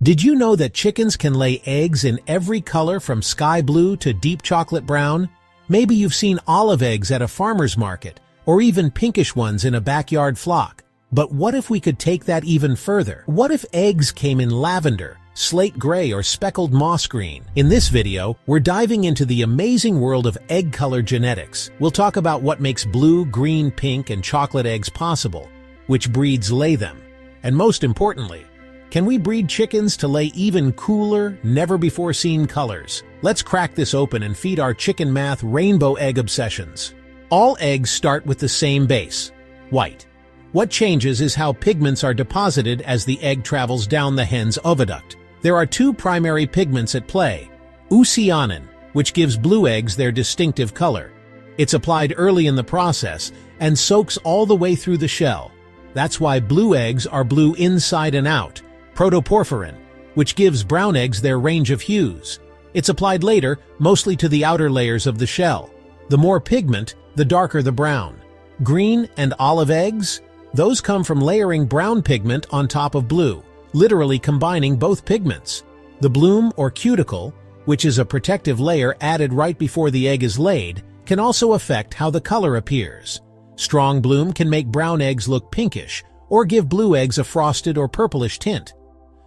Did you know that chickens can lay eggs in every color from sky blue to deep chocolate brown? Maybe you've seen olive eggs at a farmer's market, or even pinkish ones in a backyard flock. But what if we could take that even further? What if eggs came in lavender, slate gray, or speckled moss green? In this video, we're diving into the amazing world of egg color genetics. We'll talk about what makes blue, green, pink, and chocolate eggs possible, which breeds lay them, and most importantly, can we breed chickens to lay even cooler, never-before-seen colors? Let's crack this open and feed our chicken math rainbow egg obsessions. All eggs start with the same base, white. What changes is how pigments are deposited as the egg travels down the hen's oviduct. There are two primary pigments at play: eucyanin, which gives blue eggs their distinctive color. It's applied early in the process and soaks all the way through the shell. That's why blue eggs are blue inside and out. Protoporphyrin, which gives brown eggs their range of hues. It's applied later, mostly to the outer layers of the shell. The more pigment, the darker the brown. Green and olive eggs? Those come from layering brown pigment on top of blue, literally combining both pigments. The bloom or cuticle, which is a protective layer added right before the egg is laid, can also affect how the color appears. Strong bloom can make brown eggs look pinkish, or give blue eggs a frosted or purplish tint.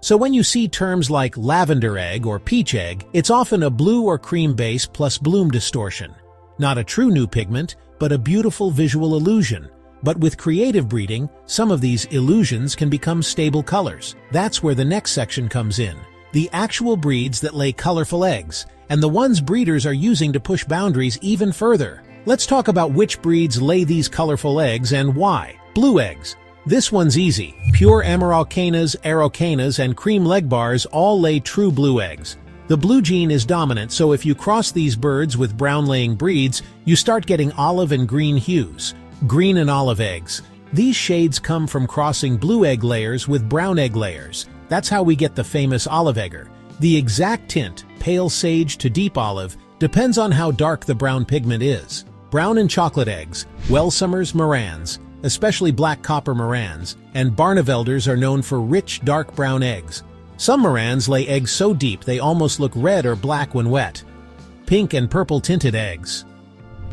So when you see terms like lavender egg or peach egg, it's often a blue or cream base plus bloom distortion. Not a true new pigment, but a beautiful visual illusion. But with creative breeding, some of these illusions can become stable colors. That's where the next section comes in. The actual breeds that lay colorful eggs, and the ones breeders are using to push boundaries even further. Let's talk about which breeds lay these colorful eggs and why. Blue eggs. This one's easy. Pure Ameraucanas, Araucanas, and cream leg bars all lay true blue eggs. The blue gene is dominant, so if you cross these birds with brown-laying breeds, you start getting olive and green hues. Green and olive eggs. These shades come from crossing blue egg layers with brown egg layers. That's how we get the famous olive egger. The exact tint, pale sage to deep olive, depends on how dark the brown pigment is. Brown and chocolate eggs, Welsummer's Marans, especially black copper Marans, and Barnevelders are known for rich, dark brown eggs. Some Marans lay eggs so deep they almost look red or black when wet. Pink and purple tinted eggs.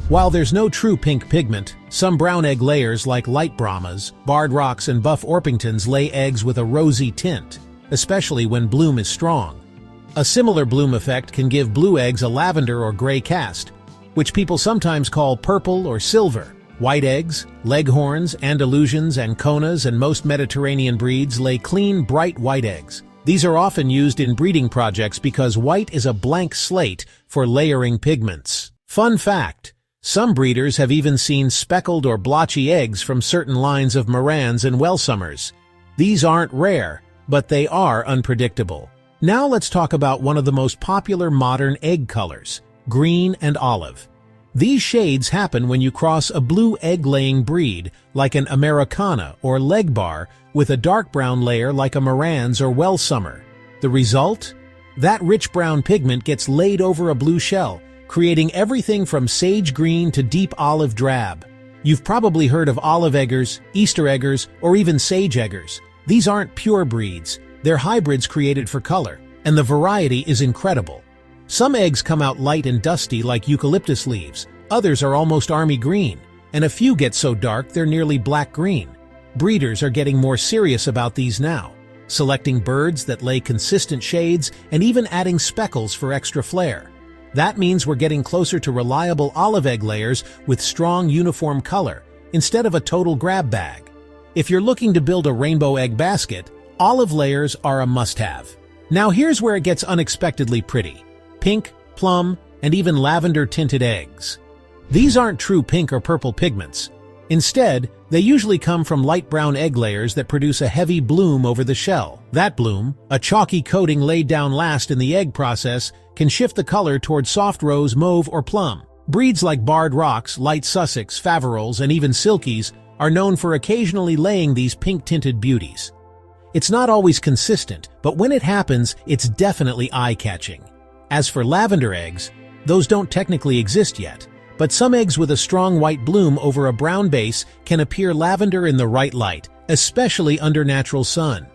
While there's no true pink pigment, some brown egg layers like light Brahmas, barred rocks, and buff Orpingtons lay eggs with a rosy tint, especially when bloom is strong. A similar bloom effect can give blue eggs a lavender or gray cast, which people sometimes call purple or silver. White eggs, leghorns, Andalusians, Anconas, and most Mediterranean breeds lay clean, bright white eggs. These are often used in breeding projects because white is a blank slate for layering pigments. Fun fact: some breeders have even seen speckled or blotchy eggs from certain lines of Marans and Welsummers. These aren't rare, but they are unpredictable. Now let's talk about one of the most popular modern egg colors: green and olive. These shades happen when you cross a blue egg-laying breed, like an Americana or leg bar, with a dark brown layer like a Marans or Welsummer. The result? That rich brown pigment gets laid over a blue shell, creating everything from sage green to deep olive drab. You've probably heard of olive eggers, Easter eggers, or even sage eggers. These aren't pure breeds. They're hybrids created for color, and the variety is incredible. Some eggs come out light and dusty like eucalyptus leaves, others are almost army green, and a few get so dark they're nearly black-green. Breeders are getting more serious about these now, selecting birds that lay consistent shades and even adding speckles for extra flair. That means we're getting closer to reliable olive egg layers with strong uniform color, instead of a total grab bag. If you're looking to build a rainbow egg basket, olive layers are a must-have. Now here's where it gets unexpectedly pretty: pink, plum, and even lavender-tinted eggs. These aren't true pink or purple pigments. Instead, they usually come from light brown egg layers that produce a heavy bloom over the shell. That bloom, a chalky coating laid down last in the egg process, can shift the color toward soft rose, mauve, or plum. Breeds like barred rocks, light Sussex, Faverolles, and even Silkies are known for occasionally laying these pink-tinted beauties. It's not always consistent, but when it happens, it's definitely eye-catching. As for lavender eggs, those don't technically exist yet, but some eggs with a strong white bloom over a brown base can appear lavender in the right light, especially under natural sun.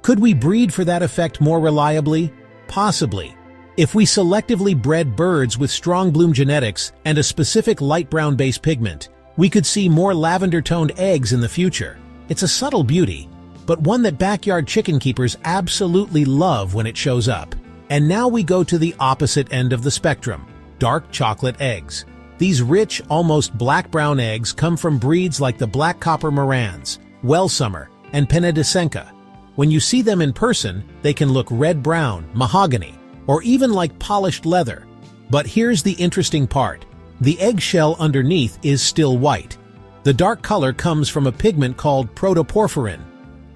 Could we breed for that effect more reliably? Possibly. If we selectively bred birds with strong bloom genetics and a specific light brown base pigment, we could see more lavender-toned eggs in the future. It's a subtle beauty, but one that backyard chicken keepers absolutely love when it shows up. And now we go to the opposite end of the spectrum, dark chocolate eggs. These rich, almost black-brown eggs come from breeds like the black copper Marans, Welsummer, and Penedesenka. When you see them in person, they can look red-brown, mahogany, or even like polished leather. But here's the interesting part. The eggshell underneath is still white. The dark color comes from a pigment called protoporphyrin,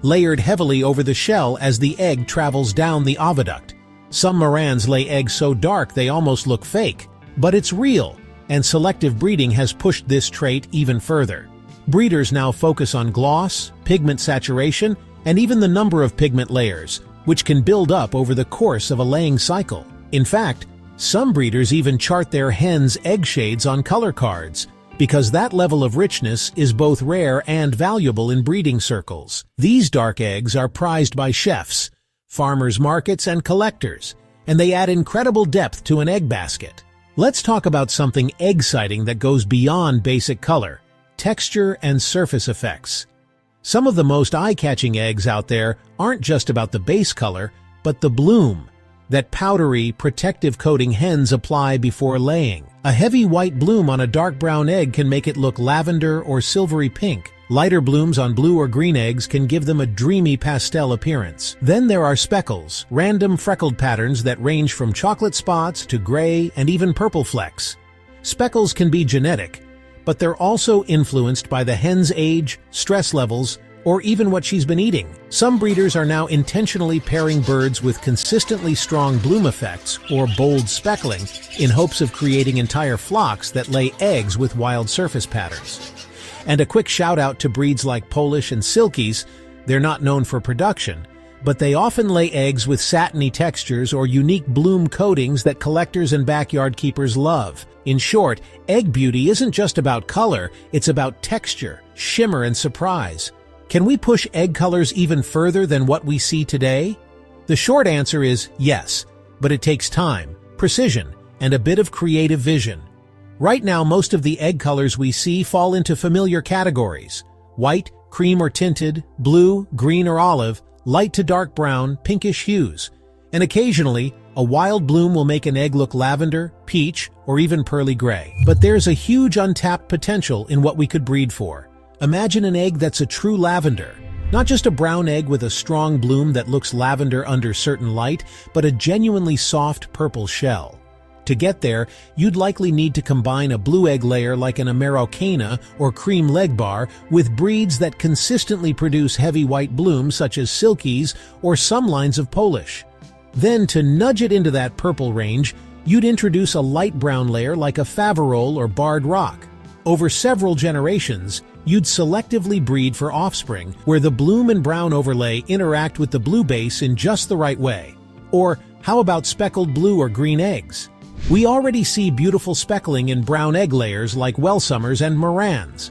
layered heavily over the shell as the egg travels down the oviduct. Some Marans lay eggs so dark they almost look fake, but it's real, and selective breeding has pushed this trait even further. Breeders now focus on gloss, pigment saturation, and even the number of pigment layers, which can build up over the course of a laying cycle. In fact, some breeders even chart their hens' egg shades on color cards, because that level of richness is both rare and valuable in breeding circles. These dark eggs are prized by chefs, farmers markets, and collectors, and they add incredible depth to an egg basket. Let's talk about something egg-citing that goes beyond basic color: texture and surface effects. Some of the most eye-catching eggs out there aren't just about the base color, but the bloom, that powdery, protective coating hens apply before laying. A heavy white bloom on a dark brown egg can make it look lavender or silvery pink. Lighter blooms on blue or green eggs can give them a dreamy pastel appearance. Then there are speckles, random freckled patterns that range from chocolate spots to gray and even purple flecks. Speckles can be genetic, but they're also influenced by the hen's age, stress levels, or even what she's been eating. Some breeders are now intentionally pairing birds with consistently strong bloom effects or bold speckling in hopes of creating entire flocks that lay eggs with wild surface patterns. And a quick shout out to breeds like Polish and Silkies. They're not known for production, but they often lay eggs with satiny textures or unique bloom coatings that collectors and backyard keepers love. In short, egg beauty isn't just about color, it's about texture, shimmer, and surprise. Can we push egg colors even further than what we see today? The short answer is yes, but it takes time, precision, and a bit of creative vision. Right now, most of the egg colors we see fall into familiar categories: white, cream or tinted, blue, green or olive, light to dark brown, pinkish hues. And occasionally, a wild bloom will make an egg look lavender, peach, or even pearly gray. But there's a huge untapped potential in what we could breed for. Imagine an egg that's a true lavender. Not just a brown egg with a strong bloom that looks lavender under certain light, but a genuinely soft purple shell. To get there, you'd likely need to combine a blue egg layer like an Americana or cream leg bar with breeds that consistently produce heavy white blooms such as Silkies or some lines of Polish. Then, to nudge it into that purple range, you'd introduce a light brown layer like a Faverolles or Barred Rock. Over several generations, you'd selectively breed for offspring where the bloom and brown overlay interact with the blue base in just the right way. Or how about speckled blue or green eggs? We already see beautiful speckling in brown egg layers like Welsummers and Marans.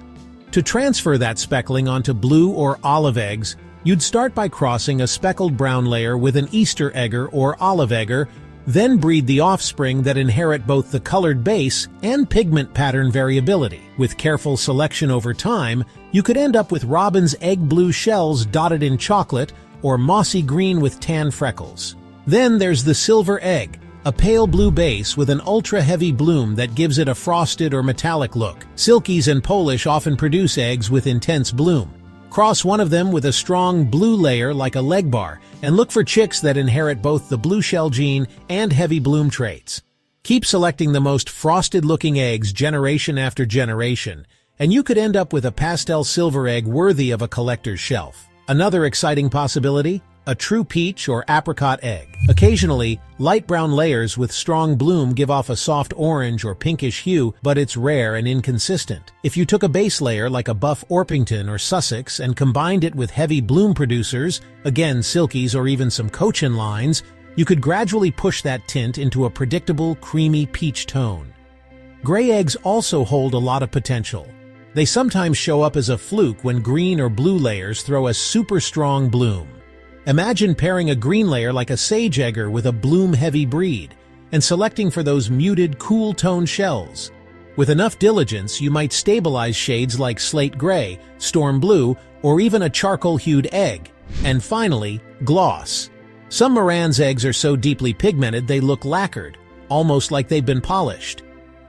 To transfer that speckling onto blue or olive eggs, you'd start by crossing a speckled brown layer with an Easter egger or olive egger, then breed the offspring that inherit both the colored base and pigment pattern variability. With careful selection over time, you could end up with robin's egg blue shells dotted in chocolate or mossy green with tan freckles. Then there's the silver egg, a pale blue base with an ultra-heavy bloom that gives it a frosted or metallic look. Silkies and Polish often produce eggs with intense bloom. Cross one of them with a strong blue layer like a leg bar, and look for chicks that inherit both the blue shell gene and heavy bloom traits. Keep selecting the most frosted-looking eggs generation after generation, and you could end up with a pastel silver egg worthy of a collector's shelf. Another exciting possibility? A true peach or apricot egg. Occasionally, light brown layers with strong bloom give off a soft orange or pinkish hue, but it's rare and inconsistent. If you took a base layer like a buff Orpington or Sussex and combined it with heavy bloom producers, again Silkies or even some Cochin lines, you could gradually push that tint into a predictable, creamy peach tone. Gray eggs also hold a lot of potential. They sometimes show up as a fluke when green or blue layers throw a super strong bloom. Imagine pairing a green layer like a sage egger with a bloom-heavy breed, and selecting for those muted, cool-tone shells. With enough diligence, you might stabilize shades like slate gray, storm blue, or even a charcoal-hued egg. And finally, gloss. Some Moran's eggs are so deeply pigmented they look lacquered, almost like they've been polished.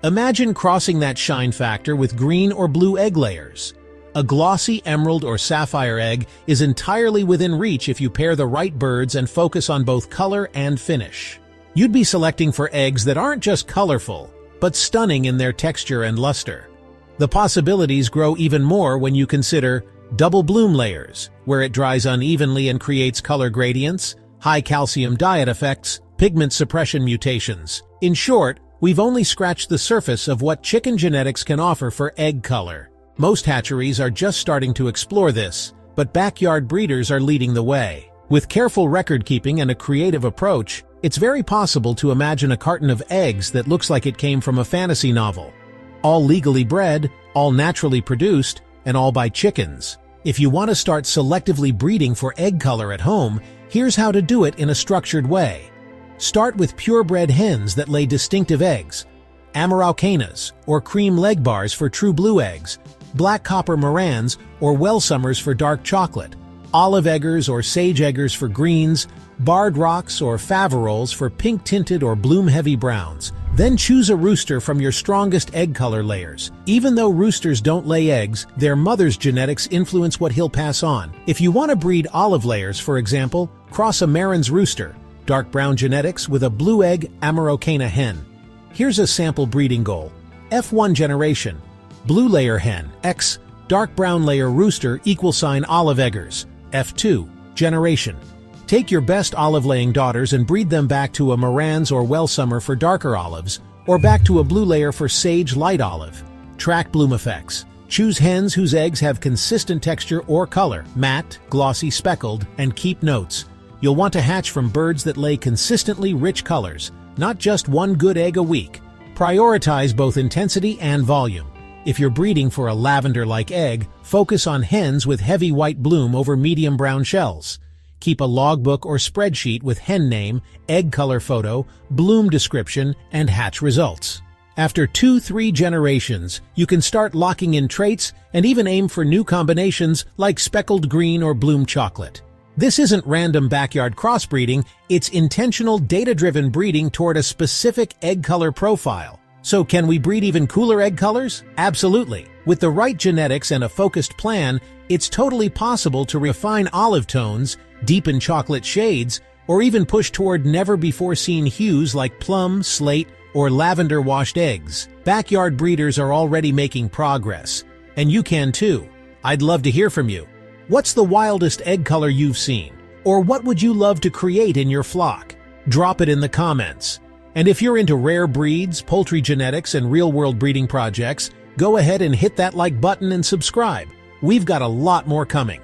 Imagine crossing that shine factor with green or blue egg layers. A glossy emerald or sapphire egg is entirely within reach if you pair the right birds and focus on both color and finish. You'd be selecting for eggs that aren't just colorful, but stunning in their texture and luster. The possibilities grow even more when you consider double bloom layers, where it dries unevenly and creates color gradients, high calcium diet effects, pigment suppression mutations. In short, we've only scratched the surface of what chicken genetics can offer for egg color. Most hatcheries are just starting to explore this, but backyard breeders are leading the way. With careful record-keeping and a creative approach, it's very possible to imagine a carton of eggs that looks like it came from a fantasy novel. All legally bred, all naturally produced, and all by chickens. If you want to start selectively breeding for egg color at home, here's how to do it in a structured way. Start with purebred hens that lay distinctive eggs, Araucanas or cream leg bars for true blue eggs, black copper Morans or Welsumers for dark chocolate, olive eggers or sage eggers for greens, barred rocks or Faverolles for pink-tinted or bloom-heavy browns. Then choose a rooster from your strongest egg color layers. Even though roosters don't lay eggs, their mother's genetics influence what he'll pass on. If you want to breed olive layers, for example, cross a Marin's rooster, dark brown genetics, with a blue egg Araucana hen. Here's a sample breeding goal. F1 generation, blue layer hen, X, dark brown layer rooster, =sign olive eggers. F2 generation. Take your best olive-laying daughters and breed them back to a Moran's or Welsumer for darker olives, or back to a blue layer for sage light olive. Track bloom effects. Choose hens whose eggs have consistent texture or color, matte, glossy, speckled, and keep notes. You'll want to hatch from birds that lay consistently rich colors, not just one good egg a week. Prioritize both intensity and volume. If you're breeding for a lavender-like egg, focus on hens with heavy white bloom over medium brown shells. Keep a logbook or spreadsheet with hen name, egg color photo, bloom description, and hatch results. After 2-3 generations, you can start locking in traits and even aim for new combinations like speckled green or bloom chocolate. This isn't random backyard crossbreeding, it's intentional data-driven breeding toward a specific egg color profile. So can we breed even cooler egg colors? Absolutely. With the right genetics and a focused plan, it's totally possible to refine olive tones, deepen chocolate shades, or even push toward never-before-seen hues like plum, slate, or lavender-washed eggs. Backyard breeders are already making progress, and you can too. I'd love to hear from you. What's the wildest egg color you've seen? Or what would you love to create in your flock? Drop it in the comments. And if you're into rare breeds, poultry genetics, and real-world breeding projects, go ahead and hit that like button and subscribe. We've got a lot more coming.